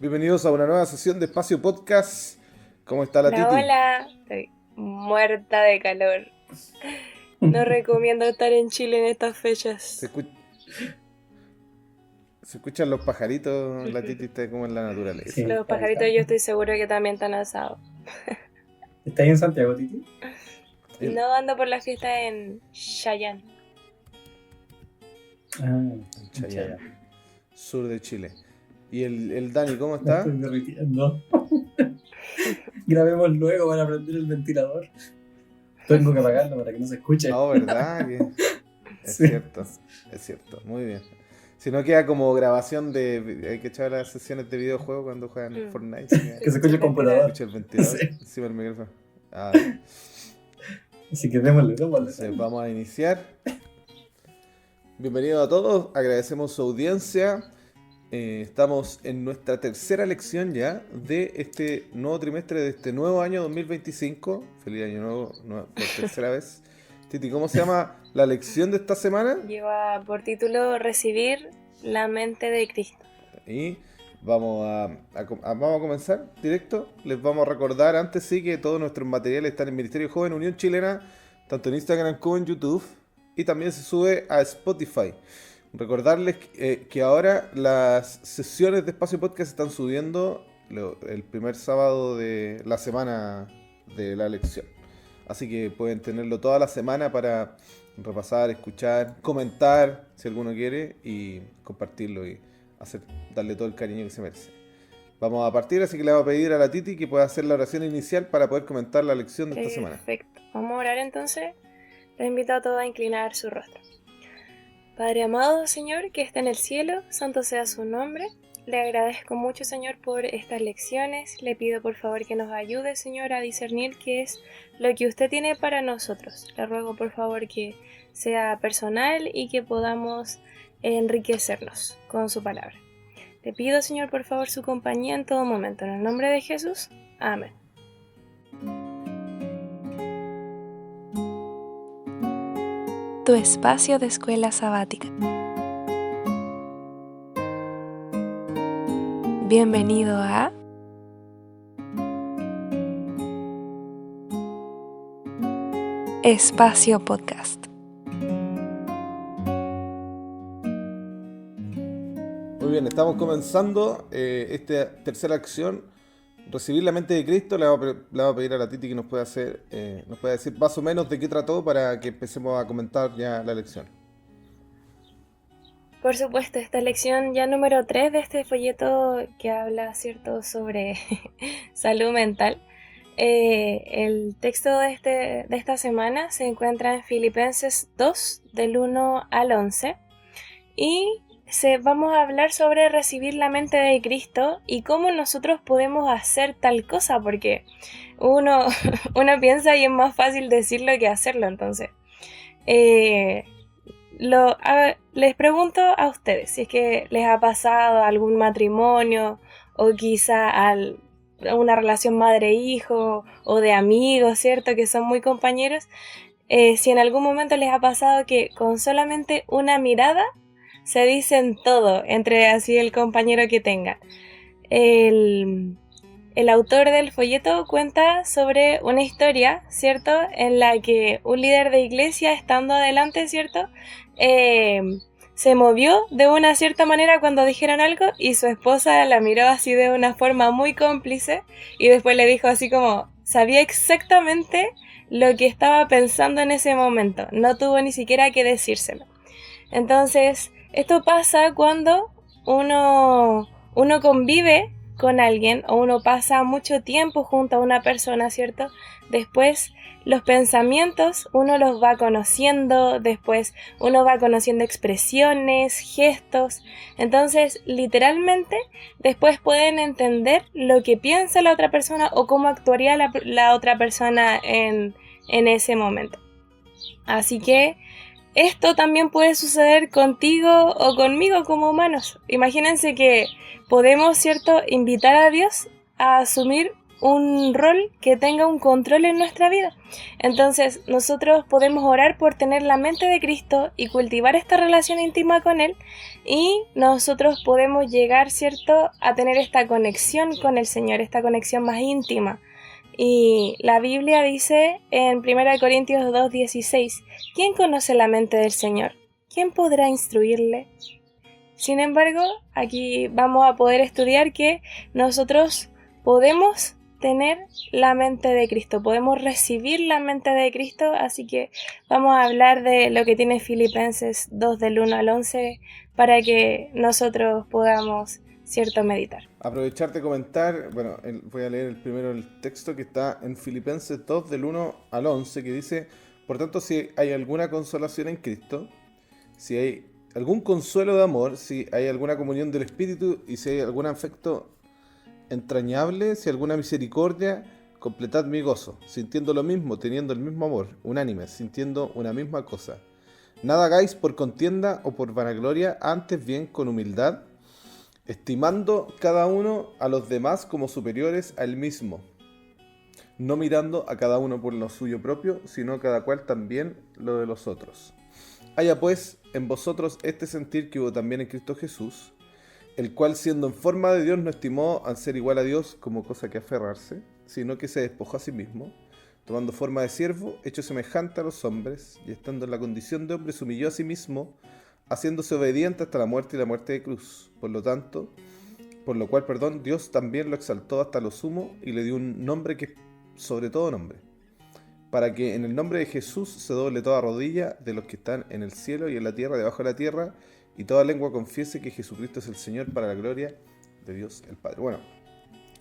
Bienvenidos a una nueva sesión de Espacio Podcast. ¿Cómo está la Hola, Titi? hola, estoy muerta de calor. No recomiendo estar en Chile en estas Se, fechas. escu- se escuchan los pajaritos, la Titi está como en la naturaleza. Sí, Los ahí pajaritos está. yo estoy seguro que también están asados. ¿Estás en Santiago, Titi? El- No ando por la fiesta en Chayán. En Chayán, sur de Chile. ¿Y el Dani, cómo Me está? estoy derritiendo. Grabemos luego para prender el ventilador. Tengo que apagarlo para que no se escuche. Oh, ¿verdad? Es Sí. cierto, es cierto. Muy bien. Si no queda como grabación hay que echar las sesiones de videojuego cuando juegan Fortnite. Que se escuche el computador. Escucha el ventilador Sí. encima del micrófono. Así que démosle. Entonces vamos a iniciar. Bienvenidos a todos, agradecemos su audiencia. Estamos en nuestra tercera lección ya de este nuevo trimestre, de este nuevo año 2025. Feliz año nuevo, por tercera vez. Titi, ¿cómo se llama la lección de esta semana? Lleva por título Recibir la mente de Cristo. Y vamos a comenzar directo. Les vamos a recordar antes sí que todos nuestros materiales están en Ministerio Joven Unión Chilena, tanto en Instagram como en YouTube, y también se sube a Spotify. Recordarles que ahora las sesiones de Espacio Podcast están subiendo el primer sábado de la semana de la lección. Así que pueden tenerlo toda la semana para repasar, escuchar, comentar si alguno quiere y compartirlo y darle todo el cariño que se merece. Vamos a partir, así que le voy a pedir a la Titi que pueda hacer la oración inicial para poder comentar la lección de esta semana. Perfecto. Vamos a orar entonces. Les invito a todos a inclinar su rostro. Padre amado, Señor, que está en el cielo, santo sea su nombre. Le agradezco mucho, Señor, por estas lecciones. Le pido por favor que nos ayude, Señor, a discernir qué es lo que usted tiene para nosotros. Le ruego por favor que sea personal y que podamos enriquecernos con su palabra. Le pido, Señor, por favor su compañía en todo momento. En el nombre de Jesús. Amén. Tu espacio de escuela sabática. Bienvenido a Espacio Podcast. Muy bien, estamos comenzando esta tercera acción, recibir la mente de Cristo. Le vamos a pedir a la Titi que nos pueda decir más o menos de qué trató para que empecemos a comentar ya la lección. Por supuesto, esta lección ya número 3 de este folleto que habla, ¿cierto?, sobre salud mental. El texto de esta semana se encuentra en Filipenses 2, del 1 al 11. Y vamos a hablar sobre recibir la mente de Cristo y cómo nosotros podemos hacer tal cosa, porque uno piensa y es más fácil decirlo que hacerlo. Entonces, les pregunto a ustedes si es que les ha pasado algún matrimonio o quizá una relación madre-hijo o de amigos, ¿cierto?, que son muy compañeros. Si en algún momento les ha pasado que con solamente una mirada se dicen todo entre así el compañero que tengan. El autor del folleto cuenta sobre una historia, ¿cierto?, en la que un líder de iglesia, estando adelante, ¿cierto?, se movió de una cierta manera cuando dijeron algo y su esposa la miró así de una forma muy cómplice y después le dijo así como, sabía exactamente lo que estaba pensando en ese momento, no tuvo ni siquiera que decírselo. Entonces, esto pasa cuando uno convive con alguien o uno pasa mucho tiempo junto a una persona, ¿cierto? Después los pensamientos uno los va conociendo, después uno va conociendo expresiones, gestos. Entonces, literalmente, después pueden entender lo que piensa la otra persona o cómo actuaría la otra persona en ese momento. Así que esto también puede suceder contigo o conmigo como humanos. Imagínense que podemos, ¿cierto?, invitar a Dios a asumir un rol que tenga un control en nuestra vida. Entonces nosotros podemos orar por tener la mente de Cristo y cultivar esta relación íntima con Él, y nosotros podemos llegar, ¿cierto?, a tener esta conexión con el Señor, esta conexión más íntima. Y la Biblia dice en 1 Corintios 2:16, ¿quién conoce la mente del Señor? ¿Quién podrá instruirle? Sin embargo, aquí vamos a poder estudiar que nosotros podemos tener la mente de Cristo, podemos recibir la mente de Cristo, así que vamos a hablar de lo que tiene Filipenses 2 del 1 al 11 para que nosotros podamos, ¿cierto?, meditar. Aprovechar de comentar, bueno, voy a leer primero el texto que está en Filipenses 2 del 1 al 11, que dice: por tanto, si hay alguna consolación en Cristo, si hay algún consuelo de amor, si hay alguna comunión del Espíritu y si hay algún afecto entrañable, si alguna misericordia, completad mi gozo, sintiendo lo mismo, teniendo el mismo amor, unánimes, sintiendo una misma cosa. Nada hagáis por contienda o por vanagloria, antes bien con humildad, estimando cada uno a los demás como superiores a él mismo, no mirando a cada uno por lo suyo propio, sino cada cual también lo de los otros. Haya pues en vosotros este sentir que hubo también en Cristo Jesús, el cual siendo en forma de Dios no estimó al ser igual a Dios como cosa que aferrarse, sino que se despojó a sí mismo, tomando forma de siervo, hecho semejante a los hombres, y estando en la condición de hombre se humilló a sí mismo, haciéndose obediente hasta la muerte y la muerte de cruz. Por lo cual, Dios también lo exaltó hasta lo sumo y le dio un nombre que es sobre todo nombre, para que en el nombre de Jesús se doble toda rodilla de los que están en el cielo y en la tierra, debajo de la tierra, y toda lengua confiese que Jesucristo es el Señor, para la gloria de Dios el Padre. Bueno,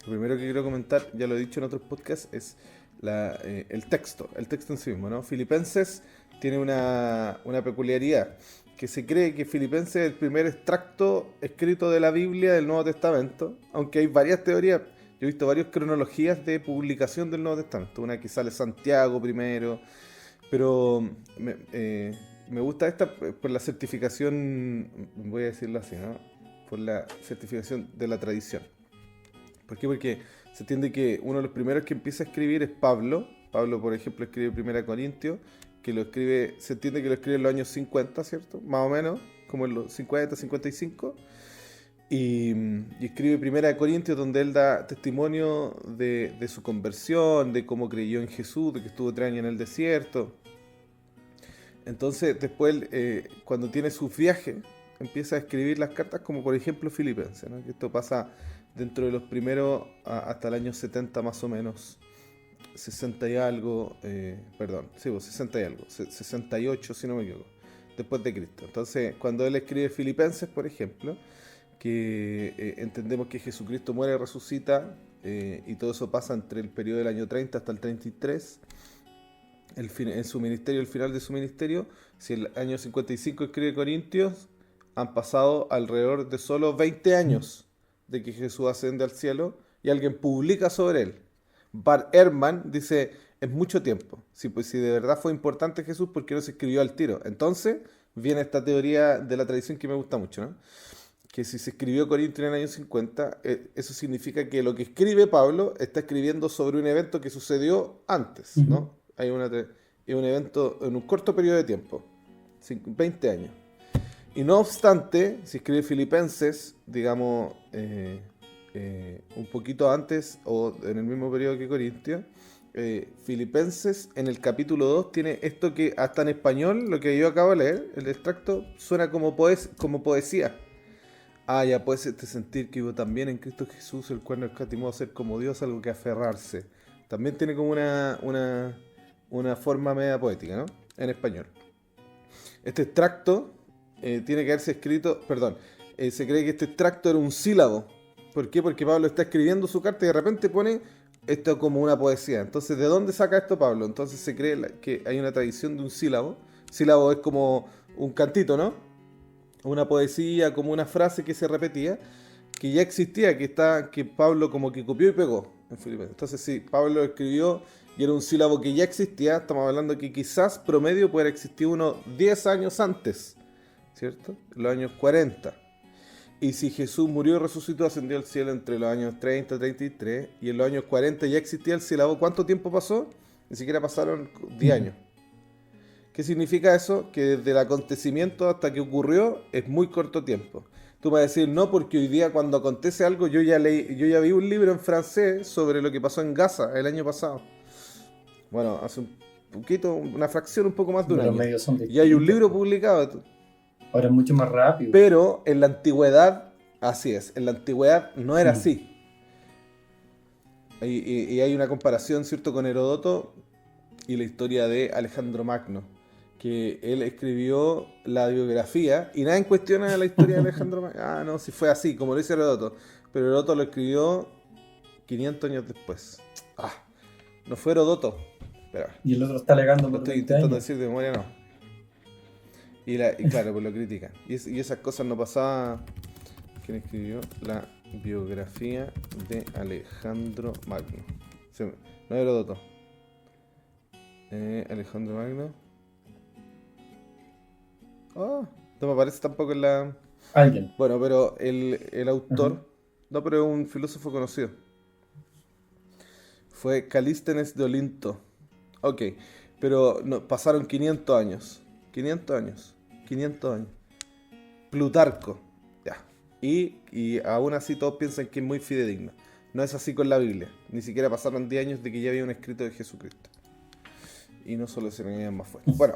lo primero que quiero comentar, ya lo he dicho en otros podcasts, es el texto en sí mismo, ¿no? Filipenses tiene una peculiaridad, que se cree que Filipenses es el primer extracto escrito de la Biblia del Nuevo Testamento, aunque hay varias teorías. Yo he visto varias cronologías de publicación del Nuevo Testamento, una que sale Santiago primero, pero me gusta esta por la certificación, voy a decirlo así, ¿no? Por la certificación de la tradición. ¿Por qué? Porque se entiende que uno de los primeros que empieza a escribir es Pablo. Pablo, por ejemplo, escribe 1 Corintios, que lo escribe, se entiende que lo escribe en los años 50, ¿cierto? Más o menos, como en los 50, 55. Y escribe 1 Corintios, donde él da testimonio de su conversión, de cómo creyó en Jesús, de que estuvo 3 años en el desierto. Entonces, después, cuando tiene sus viajes, empieza a escribir las cartas, como por ejemplo Filipenses, ¿no? Que esto pasa dentro de los primeros hasta el año 70 más o menos, 60 y algo, 60 y algo, 68 si no me equivoco, después de Cristo. Entonces, cuando él escribe Filipenses, por ejemplo, que entendemos que Jesucristo muere y resucita, y todo eso pasa entre el periodo del año 30 hasta el 33, en su ministerio, el final de su ministerio. Si el año 55 escribe Corintios, han pasado alrededor de solo 20 años de que Jesús asciende al cielo y alguien publica sobre él. Bart Ehrman dice, es mucho tiempo. Si de verdad fue importante Jesús, ¿por qué no se escribió al tiro? Entonces viene esta teoría de la tradición que me gusta mucho, ¿no? Que si se escribió Corintios en el año 50, eso significa que lo que escribe Pablo está escribiendo sobre un evento que sucedió antes, ¿no? Hay un evento en un corto periodo de tiempo, 20 años. Y no obstante, si escribe Filipenses, digamos, un poquito antes o en el mismo periodo que Corintios, Filipenses en el capítulo 2 tiene esto que hasta en español, lo que yo acabo de leer, el extracto, suena como poesía. Ya pues este sentir que hubo también en Cristo Jesús, el cual no escatimó a ser como Dios, algo que aferrarse. También tiene como una forma media poética, ¿no? En español. Este extracto tiene que haberse escrito, se cree que este extracto era un sílabo. ¿Por qué? Porque Pablo está escribiendo su carta y de repente pone esto como una poesía. Entonces, ¿de dónde saca esto Pablo? Entonces se cree que hay una tradición de un sílabo. Sílabo es como un cantito, ¿no? Una poesía, como una frase que se repetía, que ya existía, que Pablo como que copió y pegó en Filipenses. Entonces, sí, Pablo escribió y era un sílabo que ya existía. Estamos hablando que quizás promedio pudiera existir unos 10 años antes, ¿cierto? En los años 40. Y si Jesús murió y resucitó, ascendió al cielo entre los años 30 y 33, y en los años 40 ya existía el sílabo, ¿cuánto tiempo pasó? Ni siquiera pasaron 10 años. ¿Qué significa eso? Que desde el acontecimiento hasta que ocurrió es muy corto tiempo. Tú vas a decir, no, porque hoy día cuando acontece algo, yo ya vi un libro en francés sobre lo que pasó en Gaza el año pasado. Bueno, hace un poquito, una fracción, un poco más de un Los año. medios son Y hay un distintos, libro po. publicado. Ahora es mucho más rápido. Pero en la antigüedad, así es, en la antigüedad no era así. Y hay una comparación, ¿cierto?, con Heródoto y la historia de Alejandro Magno, que él escribió la biografía, y nadie cuestiona la historia de Alejandro Magno. Ah, no, si fue así, como lo dice Heródoto. Pero Heródoto lo escribió 500 años después. Ah, no fue Heródoto. Espera, Y el otro está alegando lo por estoy 20 intentando años. decir de memoria, no. Y claro, pues lo critican. Y esas cosas no pasaban. ¿Quién escribió la biografía de Alejandro Magno? No es Heródoto. Alejandro Magno. Oh, no me aparece tampoco en la... Alguien. Bueno, pero el autor... No, pero es un filósofo conocido. Fue Calístenes de Olinto. Ok, pero no, pasaron 500 años. 500 años. 500 años. Plutarco. Ya. Y aún así todos piensan que es muy fidedigno. No es así con la Biblia. Ni siquiera pasaron 10 años de que ya había un escrito de Jesucristo. Y no solo se venían más fuertes. Bueno,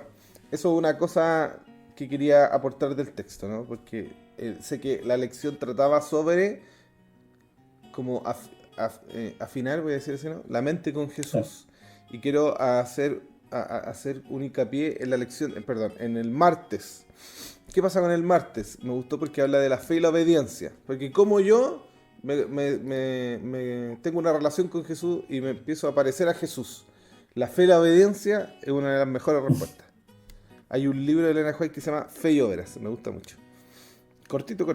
eso es una cosa que quería aportar del texto, ¿no? Porque sé que la lección trataba sobre como afinar, voy a decir así, ¿no?, la mente con Jesús. Y quiero hacer un hincapié en la lección, perdón, en el martes. ¿Qué pasa con el martes? Me gustó porque habla de la fe y la obediencia. Porque como yo tengo una relación con Jesús y me empiezo a parecer a Jesús, la fe y la obediencia es una de las mejores respuestas. Hay un libro de Elena White que se llama Fe y Obras, me gusta mucho. Cortito.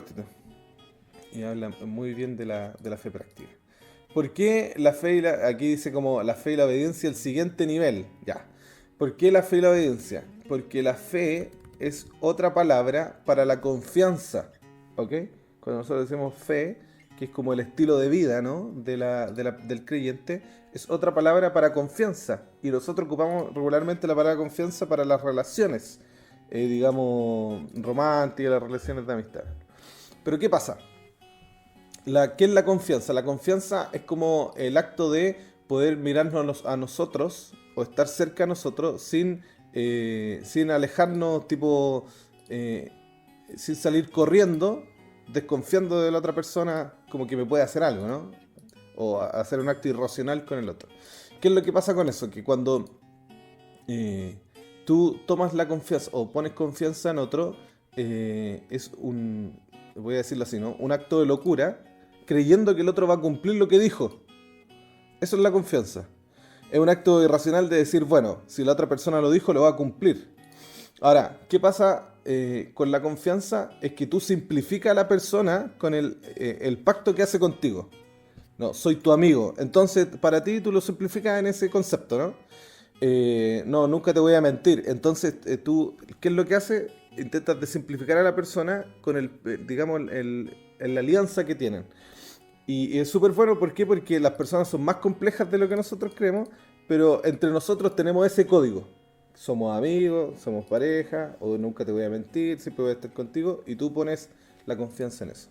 Y habla muy bien de la fe práctica. ¿Por qué la fe aquí dice como la fe y la obediencia el siguiente nivel? Ya. ¿Por qué la fe y la obediencia? Porque la fe es otra palabra para la confianza. ¿Ok? Cuando nosotros decimos fe, que es como el estilo de vida, ¿no?, del creyente, es otra palabra para confianza. Y nosotros ocupamos regularmente la palabra confianza para las relaciones, digamos, románticas, las relaciones de amistad. Pero ¿qué pasa? ¿Qué es la confianza? La confianza es como el acto de poder mirarnos a nosotros o estar cerca a nosotros sin alejarnos, tipo, sin salir corriendo, desconfiando de la otra persona como que me puede hacer algo, ¿no? O hacer un acto irracional con el otro. ¿Qué es lo que pasa con eso? Que cuando tú tomas la confianza o pones confianza en otro, es voy a decirlo así, ¿no?, un acto de locura, creyendo que el otro va a cumplir lo que dijo. Eso es la confianza. Es un acto irracional de decir, bueno, si la otra persona lo dijo, lo va a cumplir. Ahora, ¿qué pasa con la confianza? Es que tú simplificas a la persona con el pacto que hace contigo. No, soy tu amigo. Entonces, para ti, tú lo simplificas en ese concepto, ¿no? No, nunca te voy a mentir. Entonces, tú, ¿qué es lo que hace? Intentas desimplificar a la persona con digamos, la alianza que tienen. Y es súper bueno, ¿por qué? Porque las personas son más complejas de lo que nosotros creemos, pero entre nosotros tenemos ese código. Somos amigos, somos pareja, o nunca te voy a mentir, siempre voy a estar contigo, y tú pones la confianza en eso.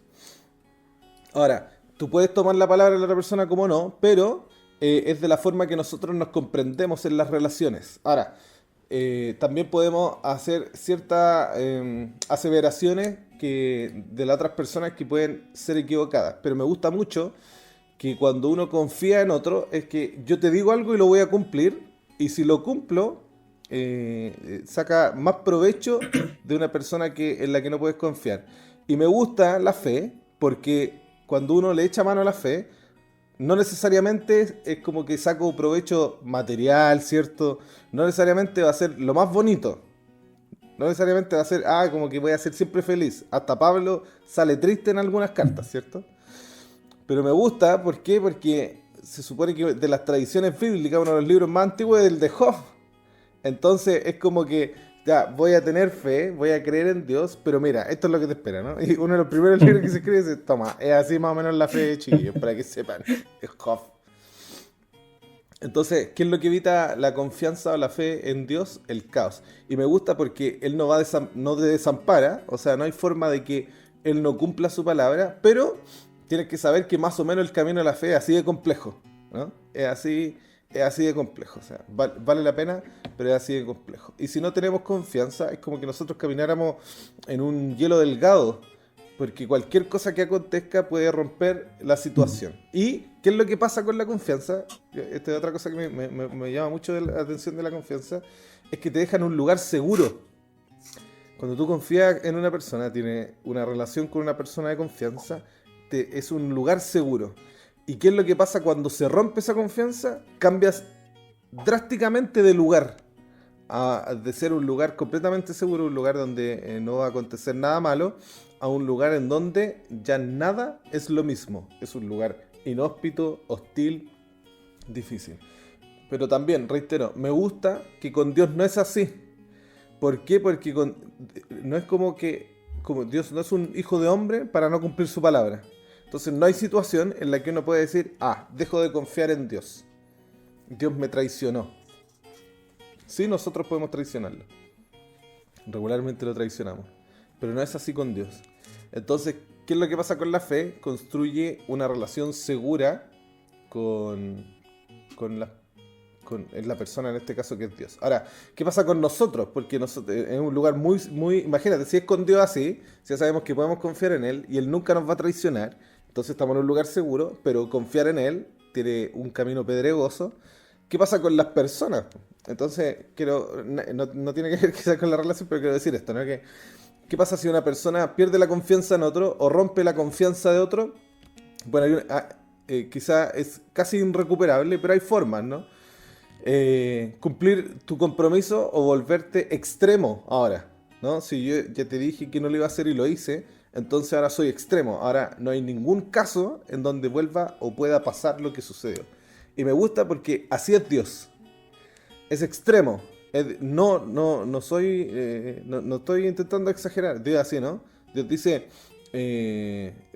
Ahora, tú puedes tomar la palabra de la otra persona como no, pero es de la forma que nosotros nos comprendemos en las relaciones. Ahora, también podemos hacer ciertas aseveraciones de las otras personas que pueden ser equivocadas, pero me gusta mucho que cuando uno confía en otro es que yo te digo algo y lo voy a cumplir, y si lo cumplo saca más provecho de una persona en la que no puedes confiar. Y me gusta la fe porque cuando uno le echa mano a la fe, no necesariamente es como que saco provecho material, ¿cierto? No necesariamente va a ser lo más bonito. No necesariamente va a ser, como que voy a ser siempre feliz. Hasta Pablo sale triste en algunas cartas, ¿cierto? Pero me gusta, ¿por qué? Porque se supone que de las tradiciones bíblicas, uno de los libros más antiguos es el de Job. Entonces es como que ya, voy a tener fe, voy a creer en Dios, pero mira, esto es lo que te espera, ¿no? Y uno de los primeros libros que se escribe es, toma, es así más o menos la fe de chiquillos, para que sepan. Es Hoff. Entonces, ¿qué es lo que evita la confianza o la fe en Dios? El caos. Y me gusta porque Él no te desampara, o sea, no hay forma de que Él no cumpla su palabra, pero tienes que saber que más o menos el camino a la fe es así de complejo, ¿no? Es así de complejo, o sea, vale la pena, pero es así de complejo. Y si no tenemos confianza, es como que nosotros camináramos en un hielo delgado, porque cualquier cosa que acontezca puede romper la situación. ¿Y qué es lo que pasa con la confianza? Esta es otra cosa que me llama mucho la atención de la confianza, es que te deja en un lugar seguro. Cuando tú confías en una persona, tienes una relación con una persona de confianza, es un lugar seguro. ¿Y qué es lo que pasa cuando se rompe esa confianza? Cambias drásticamente de lugar. De ser un lugar completamente seguro, un lugar donde no va a acontecer nada malo, a un lugar en donde ya nada es lo mismo. Es un lugar inhóspito, hostil, difícil. Pero también, reitero, me gusta que con Dios no es así. ¿Por qué? Porque no es como Dios no es un hijo de hombre para no cumplir su palabra. Entonces no hay situación en la que uno puede decir, dejo de confiar en Dios. Dios me traicionó. Sí, nosotros podemos traicionarlo. Regularmente lo traicionamos. Pero no es así con Dios. Entonces, ¿qué es lo que pasa con la fe? Construye una relación segura con la persona, en este caso, que es Dios. Ahora, ¿qué pasa con nosotros? Porque nosotros, es un lugar muy, muy... Imagínate, si es con Dios así, ya sabemos que podemos confiar en Él y Él nunca nos va a traicionar. Entonces estamos en un lugar seguro, pero confiar en Él tiene un camino pedregoso. ¿Qué pasa con las personas? Entonces, no tiene que ver quizás con la relación, pero quiero decir esto, ¿no? ¿Qué pasa si una persona pierde la confianza en otro o rompe la confianza de otro? Bueno, quizás es casi irrecuperable, pero hay formas, ¿no? Cumplir tu compromiso o volverte extremo ahora, ¿no? Si yo ya te dije que no lo iba a hacer y lo hice, entonces ahora soy extremo. Ahora no hay ningún caso en donde vuelva o pueda pasar lo que sucedió. Y me gusta porque así es Dios. Es extremo. No estoy intentando exagerar. Dios así, ¿no? Dios dice,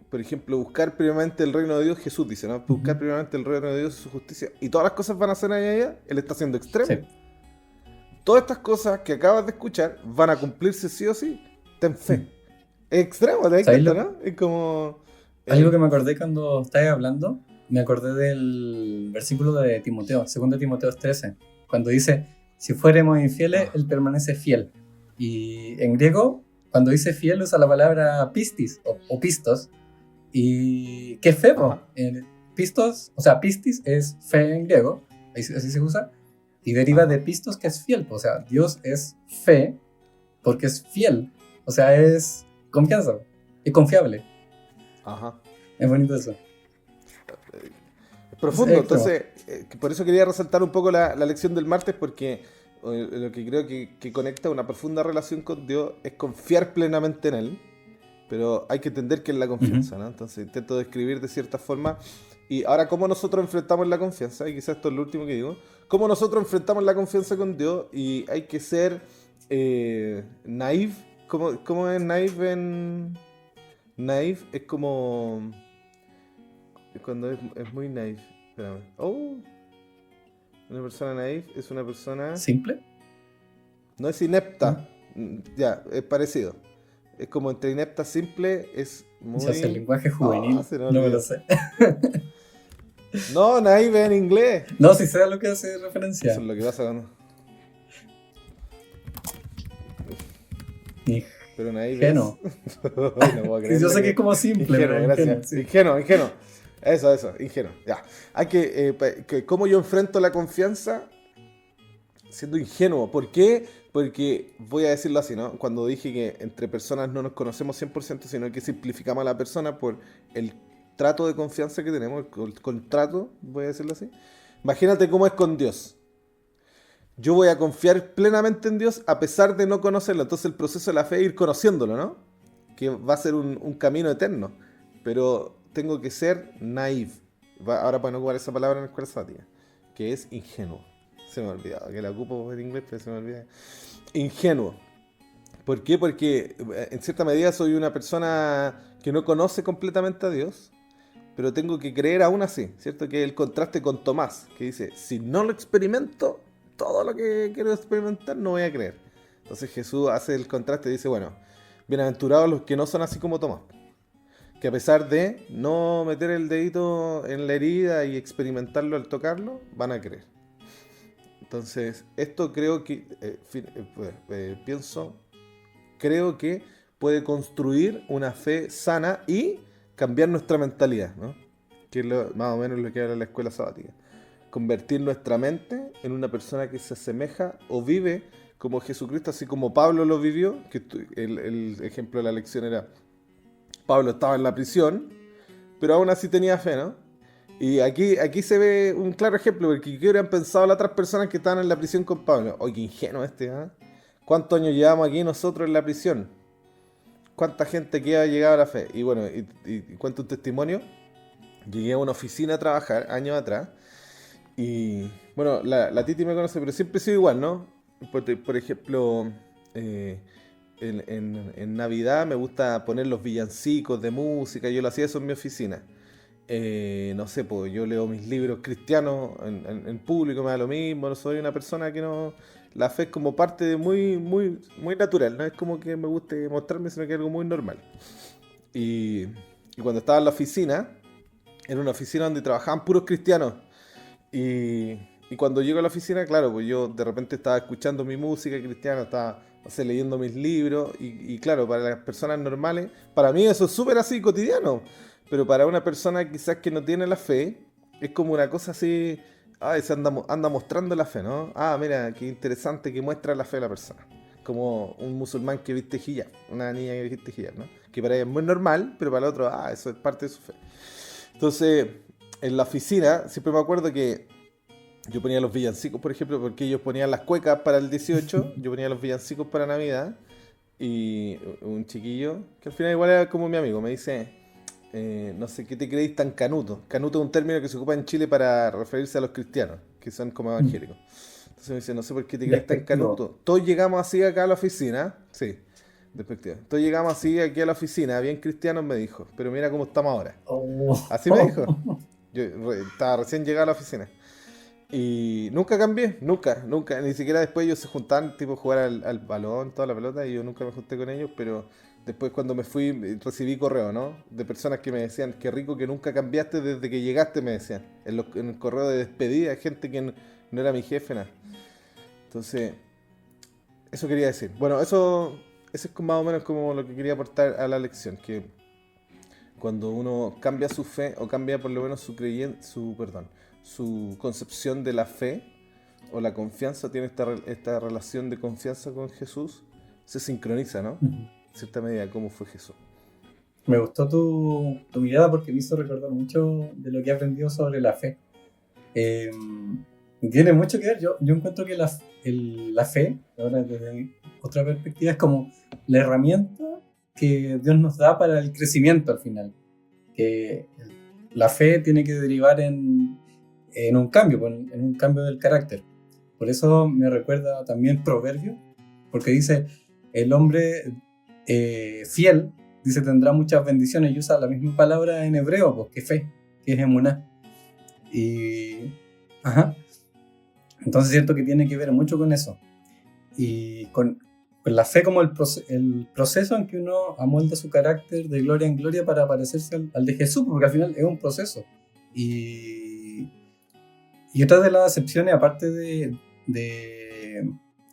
por ejemplo, buscar primeramente el reino de Dios. Jesús dice, ¿no? Buscar primeramente el reino de Dios y su justicia. Y todas las cosas van a ser allá. Él está siendo extremo. Sí. Todas estas cosas que acabas de escuchar van a cumplirse sí o sí. Ten fe. Es extremo, ¿te das cuenta, no? Es como... Algo que me acordé cuando estabas hablando, me acordé del versículo de Timoteo, 2 Timoteo 13, cuando dice, si fuéramos infieles, Él permanece fiel. Y en griego, cuando dice fiel, usa la palabra pistis o pistos. ¿Y qué es fe? Pistos, o sea, pistis es fe en griego, así se usa, y deriva de pistos, que es fiel. O sea, Dios es fe porque es fiel. O sea, es confianza, es confiable. Ajá. Es bonito eso. Es profundo, entonces, por eso quería resaltar un poco la lección del martes, porque lo que creo que conecta una profunda relación con Dios es confiar plenamente en Él, pero hay que entender que es la confianza, ¿no? Entonces intento describir de cierta forma, y ahora cómo nosotros enfrentamos la confianza, y quizás esto es lo último que digo, cómo nosotros enfrentamos la confianza con Dios, y hay que ser naive. ¿Cómo es naive en...? Naive es como... Cuando es muy naive. Espérame. Una persona naive es una persona... ¿Simple? No es inepta. Ya, es parecido. Es como entre inepta, simple, es muy... Se hace el lenguaje juvenil. No me lo sé. No, naive en inglés. No, si sé a lo que hace referencia. Eso es lo que pasa cuando... Pero naive ingenuo. Yo sé que es como simple. Ingenuo, pero gracias. Sí. Ingenuo. Eso, ingenuo. Ya. Hay que ¿cómo yo enfrento la confianza? Siendo ingenuo. ¿Por qué? Porque, voy a decirlo así, ¿no? Cuando dije que entre personas no nos conocemos 100%, sino que simplificamos a la persona por el trato de confianza que tenemos, el contrato, voy a decirlo así. Imagínate cómo es con Dios. Yo voy a confiar plenamente en Dios a pesar de no conocerlo. Entonces el proceso de la fe es ir conociéndolo, ¿no? Que va a ser un camino eterno. Pero tengo que ser naive. Ahora para no ocupar esa palabra en la escuela sabática. Que es ingenuo. Se me ha olvidado. Que la ocupo en inglés, pero se me olvida. ingenuo. ¿Por qué? Porque en cierta medida soy una persona que no conoce completamente a Dios, pero tengo que creer aún así, ¿cierto? Que el contraste con Tomás, que dice, si no lo experimento, todo lo que quiero experimentar no voy a creer. Entonces Jesús hace el contraste y dice, bueno, bienaventurados los que no son así como Tomás, que a pesar de no meter el dedito en la herida y experimentarlo al tocarlo, van a creer. Entonces, esto creo que, pienso, creo que puede construir una fe sana y cambiar nuestra mentalidad, ¿no? Que es más o menos lo que habla la escuela sabática. Convertir nuestra mente en una persona que se asemeja o vive como Jesucristo, así como Pablo lo vivió, que el ejemplo de la lección era, Pablo estaba en la prisión, pero aún así tenía fe, ¿no? Y aquí se ve un claro ejemplo, porque ¿qué hubieran pensado las otras personas que estaban en la prisión con Pablo? Oye, qué ingenuo este, ¿eh? ¿Cuántos años llevamos aquí nosotros en la prisión? ¿Cuánta gente que ha llegado a la fe? Y bueno, y cuento un testimonio. Llegué a una oficina a trabajar años atrás. Y bueno, la Titi me conoce, pero siempre he sido igual, ¿no? Por ejemplo, en Navidad me gusta poner los villancicos de música. Yo lo hacía eso en mi oficina. No sé, pues yo leo mis libros cristianos en público, me da lo mismo. No soy una persona que no. La fe es como parte de muy natural, no es como que me guste mostrarme, sino que es algo muy normal. Y, y cuando estaba en la oficina, era una oficina donde trabajaban puros cristianos. Y, y cuando llego a la oficina, claro, pues yo de repente estaba escuchando mi música cristiana, estaba, no sé, leyendo mis libros. Y claro, para las personas normales, para mí eso es súper así cotidiano. Pero para una persona quizás que no tiene la fe, es como una cosa así. Ah, se anda mostrando la fe, ¿no? Ah, mira, qué interesante que muestra la fe de la persona. Como un musulmán que viste hijab, una niña que viste hijab, ¿no? Que para ella es muy normal, pero para el otro, eso es parte de su fe. Entonces, en la oficina, siempre me acuerdo que yo ponía los villancicos, por ejemplo, porque ellos ponían las cuecas para el 18, yo ponía los villancicos para Navidad, y un chiquillo, que al final igual era como mi amigo, me dice, no sé qué te creéis tan canuto. Canuto es un término que se ocupa en Chile para referirse a los cristianos, que son como evangélicos. Entonces me dice, no sé por qué te creéis tan Despectivo. canuto. Todos llegamos así acá a la oficina, sí, despectivo. Todos llegamos así aquí a la oficina, bien cristianos, me dijo, pero mira cómo estamos ahora. Así me dijo. Yo estaba recién llegado a la oficina. Y nunca cambié, nunca. Ni siquiera después ellos se juntaban, tipo, jugar al balón, toda la pelota, y yo nunca me junté con ellos, pero después cuando me fui recibí correo, ¿no? De personas que me decían, qué rico que nunca cambiaste desde que llegaste, me decían. En el correo de despedida, gente que no era mi jefe, nada. Entonces, eso quería decir. Bueno, eso es más o menos como lo que quería aportar a la lección, que cuando uno cambia su fe o cambia por lo menos su concepción de la fe o la confianza, tiene esta relación de confianza con Jesús, se sincroniza, ¿no? En cierta medida, cómo fue Jesús. Me gustó tu mirada porque me hizo recordar mucho de lo que he aprendido sobre la fe. Tiene mucho que ver. Yo encuentro que la fe, ahora desde otra perspectiva, es como la herramienta que Dios nos da para el crecimiento al final. Que la fe tiene que derivar en un cambio, en un cambio del carácter. Por eso me recuerda también Proverbio, porque dice, el hombre fiel, dice, tendrá muchas bendiciones, y usa la misma palabra en hebreo, pues, que fe, que es emuná. Y, ajá. Entonces siento que tiene que ver mucho con eso. Y con la fe como el proceso en que uno amolda su carácter de gloria en gloria para parecerse al de Jesús, porque al final es un proceso. Y otra de las acepciones, aparte de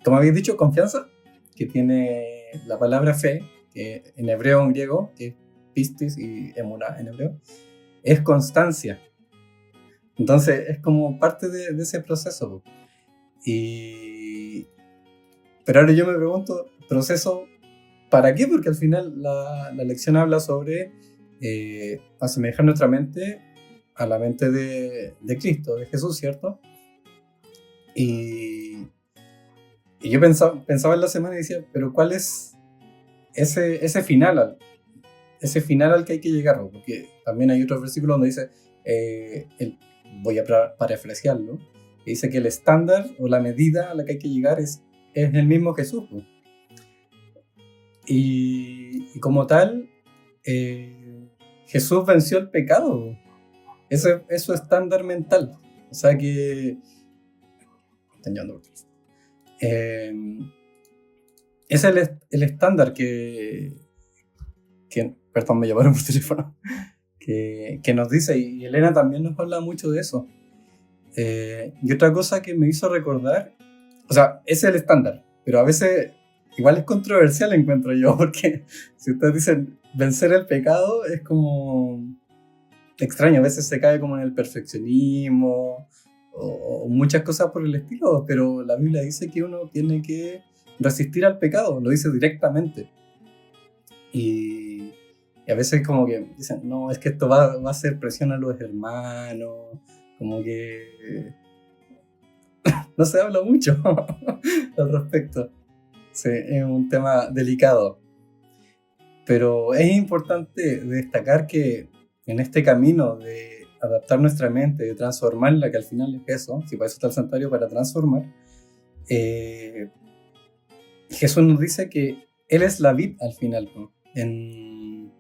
como habéis dicho, confianza, que tiene la palabra fe, que en hebreo, en griego, que es pistis y emuná en hebreo, es constancia. Entonces es como parte de ese proceso. Pero ahora yo me pregunto, ¿proceso para qué? Porque al final la lección habla sobre asemejar nuestra mente a la mente de Cristo, de Jesús, ¿cierto? Y yo pensaba en la semana y decía, pero ¿cuál es ese final al que hay que llegar? Porque también hay otro versículo donde dice, voy a parafrasearlo, que dice que el estándar o la medida a la que hay que llegar es es el mismo Jesús, pues. Y como tal, Jesús venció el pecado. Ese es su estándar mental. O sea que... Están llevando por es el estándar que... Perdón, me llamaron por teléfono. Que nos dice, y Elena también nos habla mucho de eso. Y otra cosa que me hizo recordar, o sea, ese es el estándar, pero a veces igual es controversial, encuentro yo, porque si ustedes dicen vencer el pecado, es como extraño, a veces se cae como en el perfeccionismo o muchas cosas por el estilo, pero la Biblia dice que uno tiene que resistir al pecado, lo dice directamente. Y a veces como que dicen, no, es que esto va a hacer presión a los hermanos, como que no se habla mucho al respecto. Sí, es un tema delicado. Pero es importante destacar que en este camino de adaptar nuestra mente, de transformarla, que al final es eso, si para eso está el santuario, para transformar, Jesús nos dice que Él es la vid al final, ¿no? En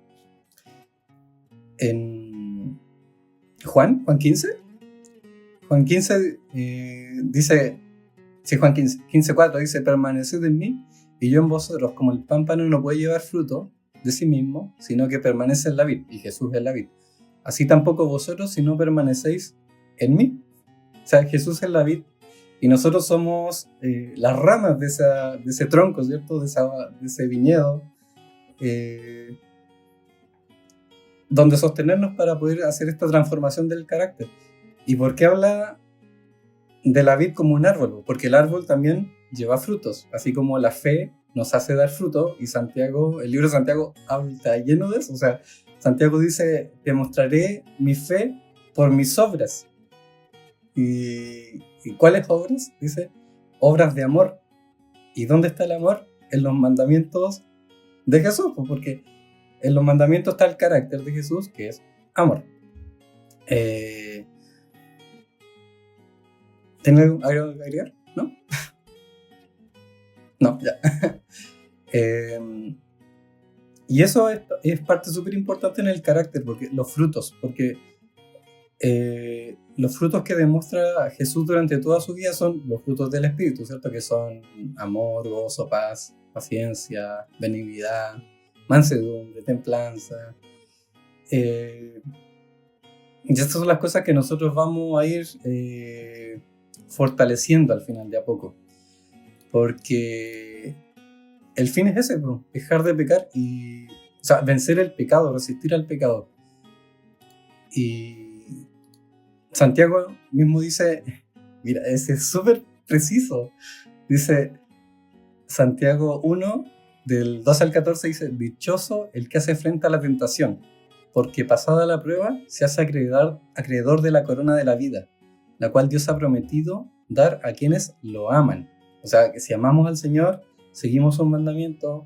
Juan 15, dice, sí, Juan 15:4 dice, permaneced en mí y yo en vosotros, como el pámpano no puede llevar fruto de sí mismo, sino que permanece en la vid, y Jesús es la vid. Así tampoco vosotros, si no permanecéis en mí. O sea, Jesús es la vid y nosotros somos las ramas de ese tronco, ¿cierto? De ese viñedo, donde sostenernos para poder hacer esta transformación del carácter. ¿Y por qué habla de la vid como un árbol? Porque el árbol también lleva frutos, así como la fe nos hace dar fruto, y Santiago, el libro de Santiago está lleno de eso. O sea, Santiago dice, te mostraré mi fe por mis obras. ¿Y cuáles obras? Dice, obras de amor. ¿Y dónde está el amor? En los mandamientos de Jesús, porque en los mandamientos está el carácter de Jesús, que es amor. ¿Tiene algo que agregar? ¿No? No, ya. Y eso es parte súper importante en el carácter, porque los frutos que demuestra Jesús durante toda su vida son los frutos del Espíritu, ¿cierto? Que son amor, gozo, paz, paciencia, benignidad, mansedumbre, templanza. Y estas son las cosas que nosotros vamos a ir fortaleciendo al final de a poco. Porque el fin es ese, bro, dejar de pecar y, o sea, vencer el pecado, resistir al pecado. Y Santiago mismo dice, mira, ese es súper preciso. Dice Santiago 1, del 12 al 14, dice, dichoso el que hace frente a la tentación, porque pasada la prueba se hace acreedor de la corona de la vida, la cual Dios ha prometido dar a quienes lo aman. O sea, que si amamos al Señor, seguimos sus mandamientos,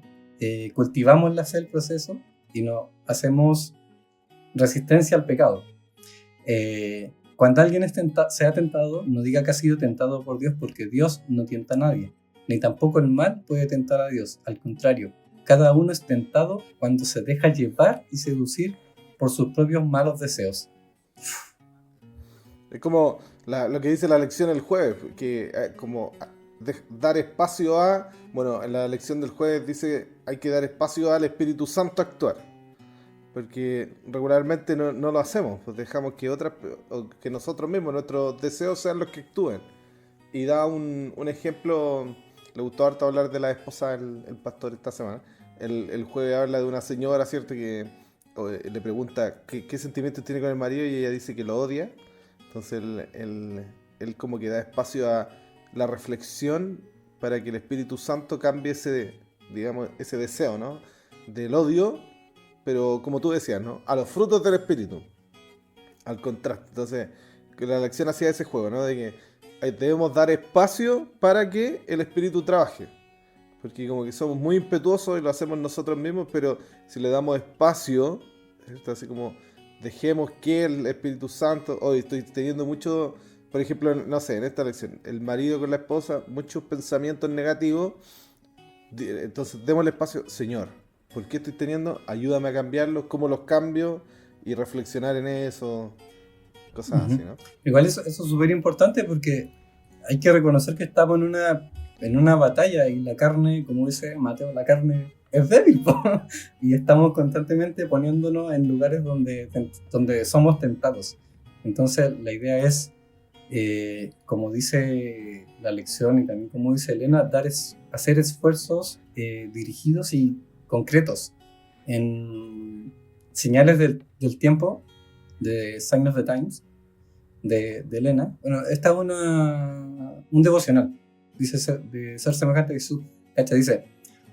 cultivamos la fe, el proceso, y no hacemos resistencia al pecado. Cuando alguien sea tentado, no diga que ha sido tentado por Dios, porque Dios no tienta a nadie, ni tampoco el mal puede tentar a Dios. Al contrario, cada uno es tentado cuando se deja llevar y seducir por sus propios malos deseos. Es como lo que dice la lección el jueves, que como dar espacio a... Bueno, en la lección del jueves dice hay que dar espacio al Espíritu Santo a actuar. Porque regularmente no lo hacemos, pues dejamos que nosotros mismos, nuestros deseos sean los que actúen. Y da un ejemplo, le gustó harto hablar de la esposa el pastor esta semana. El jueves habla de una señora, ¿cierto? Que le pregunta qué sentimientos tiene con el marido y ella dice que lo odia. Entonces él como que da espacio a la reflexión para que el Espíritu Santo cambie ese deseo, ¿no? Del odio, pero como tú decías, ¿no? A los frutos del Espíritu, al contraste. Entonces, que la lección hacía ese juego, ¿no? De que debemos dar espacio para que el Espíritu trabaje. Porque como que somos muy impetuosos y lo hacemos nosotros mismos, pero si le damos espacio, ¿cierto? Así como dejemos que el Espíritu Santo... Hoy estoy teniendo mucho por ejemplo, no sé, en esta lección, el marido con la esposa, muchos pensamientos negativos, entonces démosle espacio, Señor, ¿por qué estoy teniendo? Ayúdame a cambiarlos, ¿cómo los cambio? Y reflexionar en eso, cosas así, Ujú. ¿no? Igual eso es súper importante porque hay que reconocer que estamos en una batalla y la carne, como dice Mateo, la carne es débil, po. Y estamos constantemente poniéndonos en lugares donde somos tentados. Entonces la idea es, como dice la lección y también como dice Elena, hacer esfuerzos dirigidos y concretos en señales del tiempo, de Sign of the Times, de Elena. Bueno, esta es un devocional, dice de ser semejante a Jesús. Esta dice,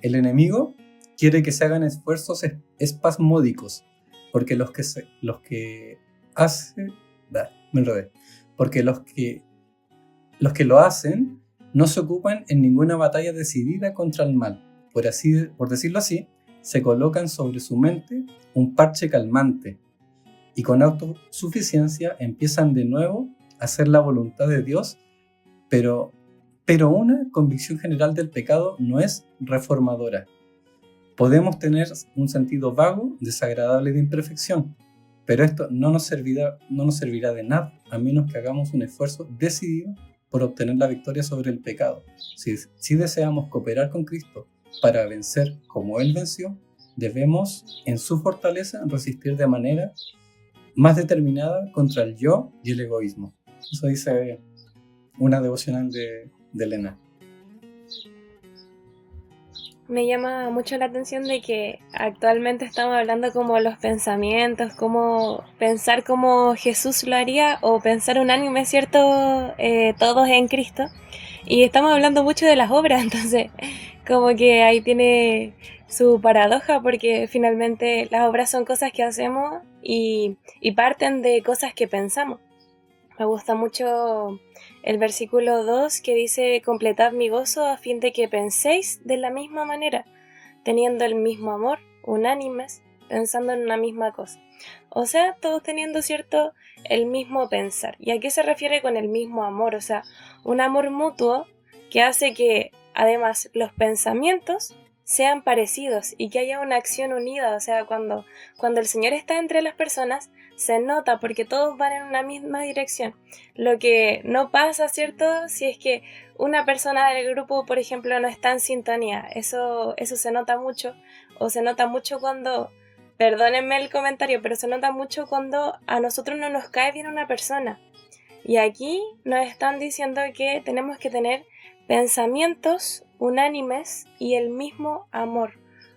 el enemigo quiere que se hagan esfuerzos espasmódicos, porque los que hace, me enredé, porque los que lo hacen no se ocupan en ninguna batalla decidida contra el mal. Por decirlo así, se colocan sobre su mente un parche calmante y con autosuficiencia empiezan de nuevo a hacer la voluntad de Dios, pero una convicción general del pecado no es reformadora. Podemos tener un sentido vago, desagradable de imperfección, pero esto no nos servirá de nada a menos que hagamos un esfuerzo decidido por obtener la victoria sobre el pecado. Si deseamos cooperar con Cristo para vencer como Él venció, debemos en su fortaleza resistir de manera más determinada contra el yo y el egoísmo. Eso dice una devocional de Elena. Me llama mucho la atención de que actualmente estamos hablando como los pensamientos, como pensar como Jesús lo haría o pensar unánime, ¿cierto? Todos en Cristo. Y estamos hablando mucho de las obras, entonces como que ahí tiene su paradoja porque finalmente las obras son cosas que hacemos y parten de cosas que pensamos. Me gusta mucho el versículo 2 que dice, completad mi gozo a fin de que penséis de la misma manera, teniendo el mismo amor, unánimes, pensando en una misma cosa. O sea, todos teniendo, ¿cierto?, el mismo pensar. ¿Y a qué se refiere con el mismo amor? O sea, un amor mutuo que hace que, además, los pensamientos sean parecidos y que haya una acción unida. O sea, cuando el Señor está entre las personas, se nota porque todos van en una misma dirección. Lo que no pasa, ¿cierto?, si es que una persona del grupo, por ejemplo, no está en sintonía. Eso se nota mucho. O se nota mucho cuando, perdónenme el comentario, pero se nota mucho cuando a nosotros no nos cae bien una persona. Y aquí nos están diciendo que tenemos que tener pensamientos unánimes y el mismo amor.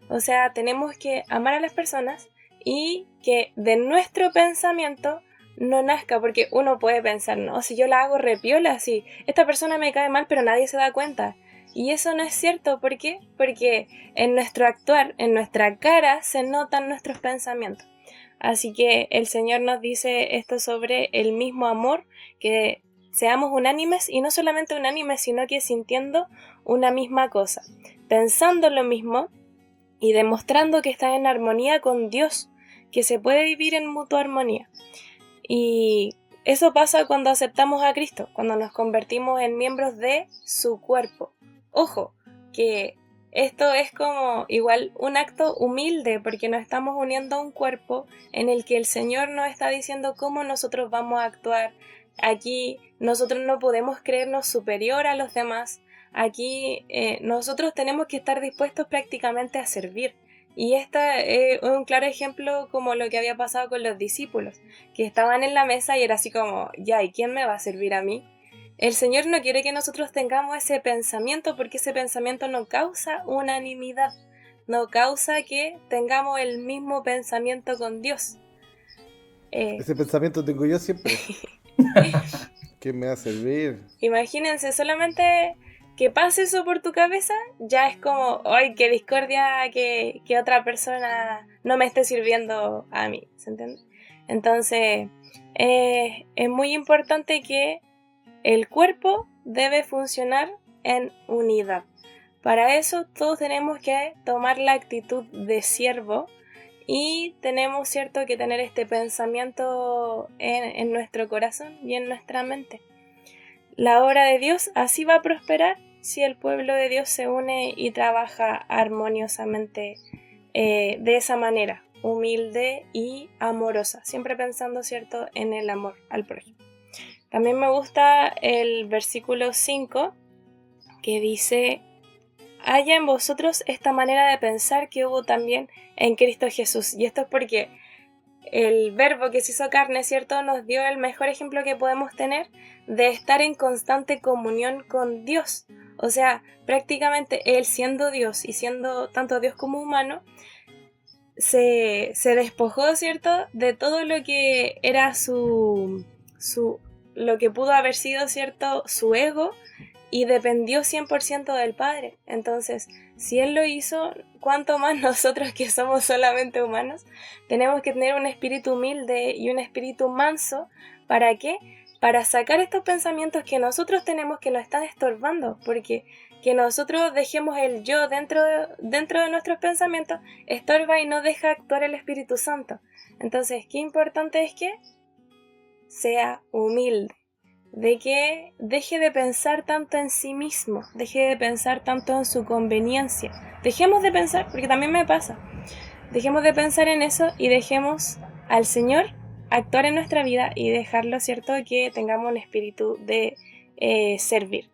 O sea, tenemos que amar a las personas y que de nuestro pensamiento no nazca, porque uno puede pensar, no, si yo la hago repiola, si esta persona me cae mal, pero nadie se da cuenta. Y eso no es cierto, ¿por qué? Porque en nuestro actuar, en nuestra cara, se notan nuestros pensamientos. Así que el Señor nos dice esto sobre el mismo amor, que seamos unánimes, y no solamente unánimes, sino que sintiendo una misma cosa, pensando lo mismo y demostrando que están en armonía con Dios, que se puede vivir en mutua armonía. Y eso pasa cuando aceptamos a Cristo, cuando nos convertimos en miembros de su cuerpo. Ojo, que esto es como igual un acto humilde, porque nos estamos uniendo a un cuerpo en el que el Señor nos está diciendo cómo nosotros vamos a actuar. Aquí nosotros no podemos creernos superior a los demás. Aquí nosotros tenemos que estar dispuestos prácticamente a servir. Y este es un claro ejemplo como lo que había pasado con los discípulos, que estaban en la mesa y era así como, ya, ¿y quién me va a servir a mí? El Señor no quiere que nosotros tengamos ese pensamiento porque ese pensamiento no causa unanimidad, no causa que tengamos el mismo pensamiento con Dios. Ese pensamiento tengo yo siempre. ¿Qué me va a servir? Imagínense, solamente que pase eso por tu cabeza, ya es como, ¡ay, qué discordia que otra persona no me esté sirviendo a mí! ¿Se entiende? Entonces, es muy importante que el cuerpo debe funcionar en unidad. Para eso todos tenemos que tomar la actitud de siervo y tenemos, cierto, que tener este pensamiento en nuestro corazón y en nuestra mente. La obra de Dios así va a prosperar si el pueblo de Dios se une y trabaja armoniosamente de esa manera, humilde y amorosa, siempre pensando, ¿cierto?, en el amor al prójimo. También me gusta el versículo 5 que dice: haya en vosotros esta manera de pensar que hubo también en Cristo Jesús. Y esto es porque el verbo que se hizo carne, ¿cierto?, nos dio el mejor ejemplo que podemos tener de estar en constante comunión con Dios. O sea, prácticamente Él, siendo Dios y siendo tanto Dios como humano, se despojó, ¿cierto?, de todo lo que era lo que pudo haber sido, ¿cierto?, su ego, y dependió 100% del Padre. Entonces, si Él lo hizo, ¿cuánto más nosotros, que somos solamente humanos, tenemos que tener un espíritu humilde y un espíritu manso? ¿Para qué? Para sacar estos pensamientos que nosotros tenemos que nos están estorbando, porque que nosotros dejemos el yo dentro de nuestros pensamientos estorba y no deja actuar el Espíritu Santo. Entonces, qué importante es que sea humilde, de que deje de pensar tanto en sí mismo, deje de pensar tanto en su conveniencia. Dejemos de pensar, porque también me pasa, dejemos de pensar en eso y dejemos al Señor actuar en nuestra vida y dejarlo, ¿cierto?, que tengamos un espíritu de servir.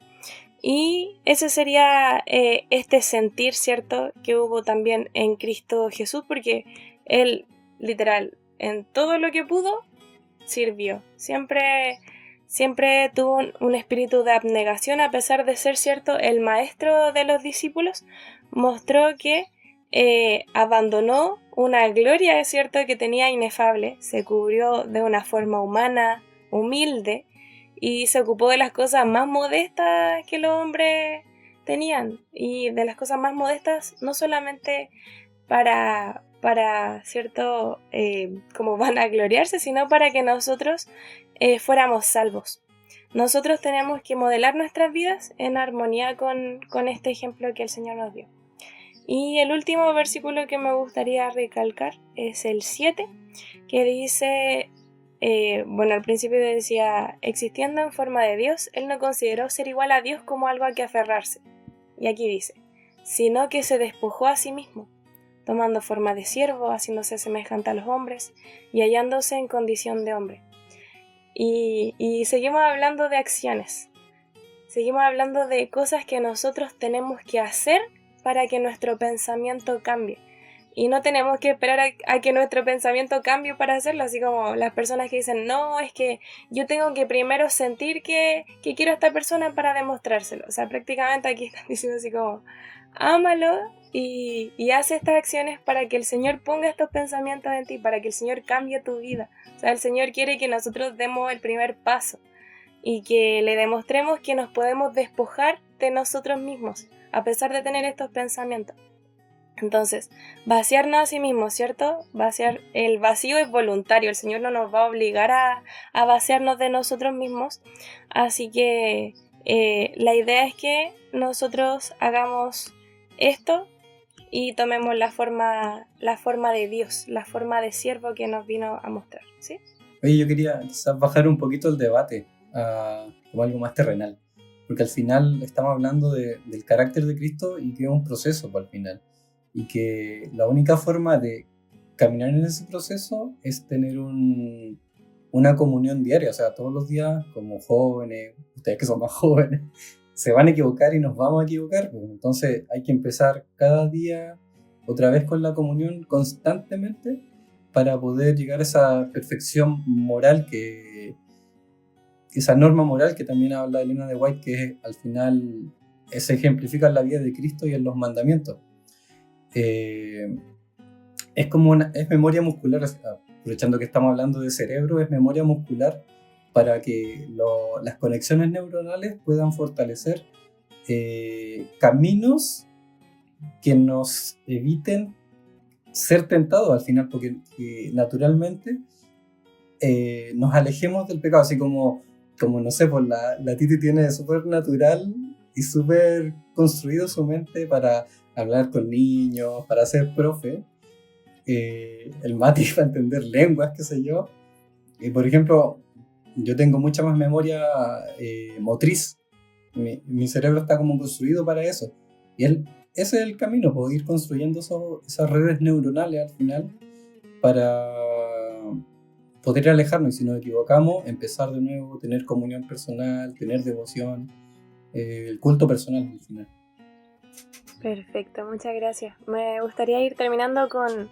Y ese sería este sentir, ¿cierto?, que hubo también en Cristo Jesús, porque Él, literal, en todo lo que pudo, sirvió. Siempre tuvo un espíritu de abnegación, a pesar de ser, ¿cierto?, el maestro de los discípulos. Mostró que abandonó una gloria, ¿cierto?, que tenía inefable, se cubrió de una forma humana, humilde, y se ocupó de las cosas más modestas que los hombres tenían, y de las cosas más modestas no solamente para ¿cierto?, como van a gloriarse, sino para que nosotros fuéramos salvos. Nosotros tenemos que modelar nuestras vidas en armonía con este ejemplo que el Señor nos dio. Y el último versículo que me gustaría recalcar es el 7, que dice, al principio decía: existiendo en forma de Dios, Él no consideró ser igual a Dios como algo a que aferrarse. Y aquí dice: sino que se despojó a sí mismo, tomando forma de siervo, haciéndose semejante a los hombres y hallándose en condición de hombre. Y seguimos hablando de acciones, seguimos hablando de cosas que nosotros tenemos que hacer para que nuestro pensamiento cambie. Y no tenemos que esperar a que nuestro pensamiento cambie para hacerlo, así como las personas que dicen: no, es que yo tengo que primero sentir que quiero a esta persona para demostrárselo. O sea, prácticamente aquí están diciendo así como: ámalo y haz estas acciones para que el Señor ponga estos pensamientos en ti, para que el Señor cambie tu vida. O sea, el Señor quiere que nosotros demos el primer paso y que le demostremos que nos podemos despojar de nosotros mismos, a pesar de tener estos pensamientos. Entonces, vaciarnos a sí mismos, ¿cierto? El vacío es voluntario, el Señor no nos va a obligar a vaciarnos de nosotros mismos, así que la idea es que nosotros hagamos esto y tomemos la forma de Dios, la forma de siervo que nos vino a mostrar, ¿sí? Oye, yo quería quizás bajar un poquito el debate como algo más terrenal, porque al final estamos hablando del carácter de Cristo y que es un proceso al final, y que la única forma de caminar en ese proceso es tener una comunión diaria. O sea, todos los días, como jóvenes, ustedes que son más jóvenes, se van a equivocar y nos vamos a equivocar, pues. Entonces hay que empezar cada día otra vez con la comunión constantemente para poder llegar a esa perfección moral, esa norma moral que también habla Elena de White, que al final se ejemplifica en la vida de Cristo y en los mandamientos. Es como es memoria muscular, aprovechando que estamos hablando de cerebro, es memoria muscular para que las conexiones neuronales puedan fortalecer caminos que nos eviten ser tentados al final, porque naturalmente nos alejemos del pecado, así como no sé, pues la Titi tiene súper natural y súper construido su mente para hablar con niños, para ser profe, el Mati para entender lenguas, qué sé yo. Y por ejemplo, yo tengo mucha más memoria motriz. Mi cerebro está como construido para eso. Y ese es el camino, poder ir construyendo esas redes neuronales al final para poder alejarnos. Y si nos equivocamos, empezar de nuevo, tener comunión personal, tener devoción, el culto personal al final. Perfecto, muchas gracias. Me gustaría ir terminando con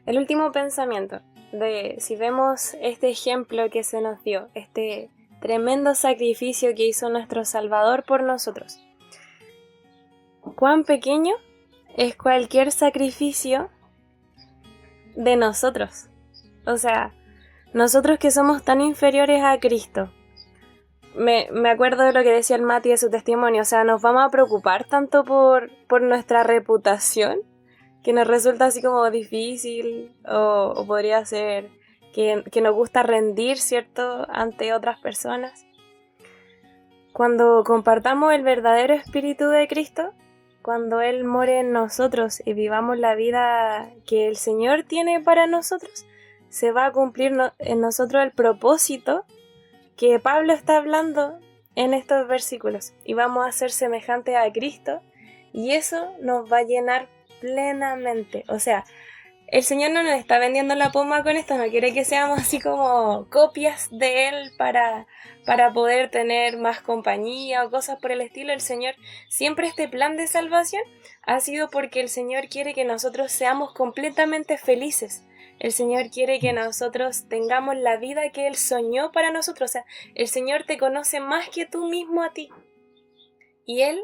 el último pensamiento de si vemos este ejemplo que se nos dio, este tremendo sacrificio que hizo nuestro Salvador por nosotros. ¿Cuán pequeño es cualquier sacrificio de nosotros? O sea, nosotros que somos tan inferiores a Cristo. Me acuerdo de lo que decía el Mati de su testimonio, o sea, nos vamos a preocupar tanto por nuestra reputación, que nos resulta así como difícil, o podría ser que nos gusta rendir, ¿cierto?, ante otras personas. Cuando compartamos el verdadero espíritu de Cristo, cuando Él more en nosotros y vivamos la vida que el Señor tiene para nosotros, se va a cumplir en nosotros el propósito que Pablo está hablando en estos versículos, y vamos a ser semejantes a Cristo, y eso nos va a llenar plenamente. O sea, el Señor no nos está vendiendo la poma con esto, no quiere que seamos así como copias de Él para poder tener más compañía o cosas por el estilo. El Señor, siempre este plan de salvación ha sido porque el Señor quiere que nosotros seamos completamente felices. El Señor quiere que nosotros tengamos la vida que Él soñó para nosotros. O sea, el Señor te conoce más que tú mismo a ti. Y Él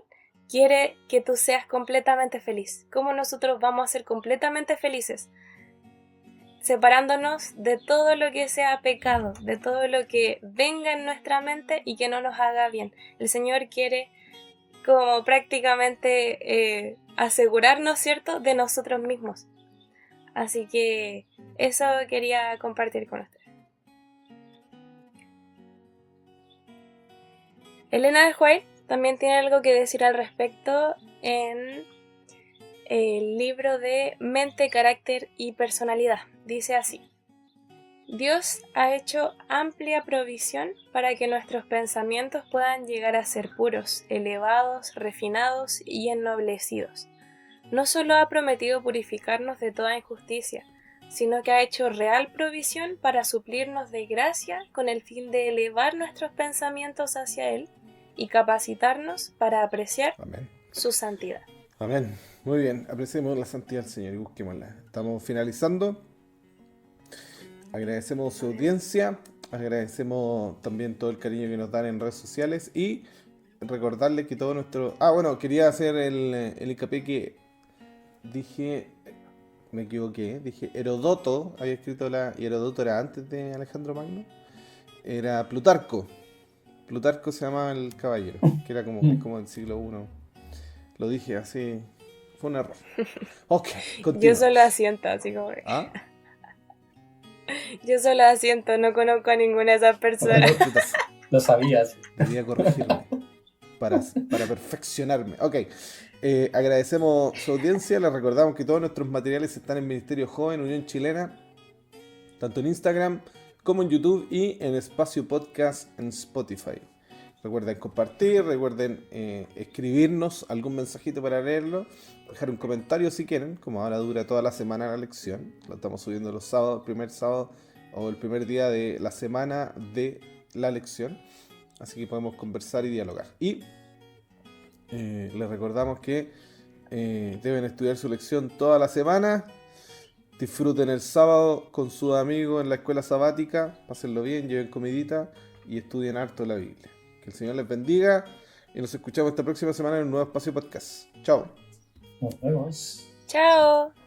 quiere que tú seas completamente feliz. ¿Cómo nosotros vamos a ser completamente felices? Separándonos de todo lo que sea pecado, de todo lo que venga en nuestra mente y que no nos haga bien. El Señor quiere como prácticamente asegurarnos, ¿cierto?, de nosotros mismos. Así que eso quería compartir con ustedes. Elena de White también tiene algo que decir al respecto en el libro de Mente, Carácter y Personalidad. Dice así: Dios ha hecho amplia provisión para que nuestros pensamientos puedan llegar a ser puros, elevados, refinados y ennoblecidos. No solo ha prometido purificarnos de toda injusticia, sino que ha hecho real provisión para suplirnos de gracia con el fin de elevar nuestros pensamientos hacia Él y capacitarnos para apreciar Amén. su santidad. Amén. Muy bien, apreciemos la santidad del Señor y busquémosla. Estamos finalizando. Agradecemos su audiencia, agradecemos también todo el cariño que nos dan en redes sociales y recordarles que todo nuestro... quería hacer el hincapié que me equivoqué, dije Herodoto, había escrito y Herodoto era antes de Alejandro Magno, era Plutarco. Plutarco se llamaba el caballero, que era como del siglo I. Lo dije así, fue un error. Ok, continúa. Yo solo asiento, así como... ¿Ah? Yo solo asiento, no conozco a ninguna de esas personas. Lo sabías. Debía corregirme para perfeccionarme. Ok, agradecemos su audiencia. Les recordamos que todos nuestros materiales están en Ministerio Joven, Unión Chilena, tanto en Instagram como en YouTube y en Espacio Podcast en Spotify. Recuerden compartir, recuerden escribirnos algún mensajito para leerlo, dejar un comentario si quieren, como ahora dura toda la semana la lección. Lo estamos subiendo los sábados, el primer sábado o el primer día de la semana de la lección. Así que podemos conversar y dialogar. Y les recordamos que deben estudiar su lección toda la semana. Disfruten el sábado con sus amigos en la escuela sabática. Pásenlo bien, lleven comidita y estudien harto la Biblia. Que el Señor les bendiga y nos escuchamos esta próxima semana en un nuevo Espacio Podcast. Chao. Nos vemos. Chao.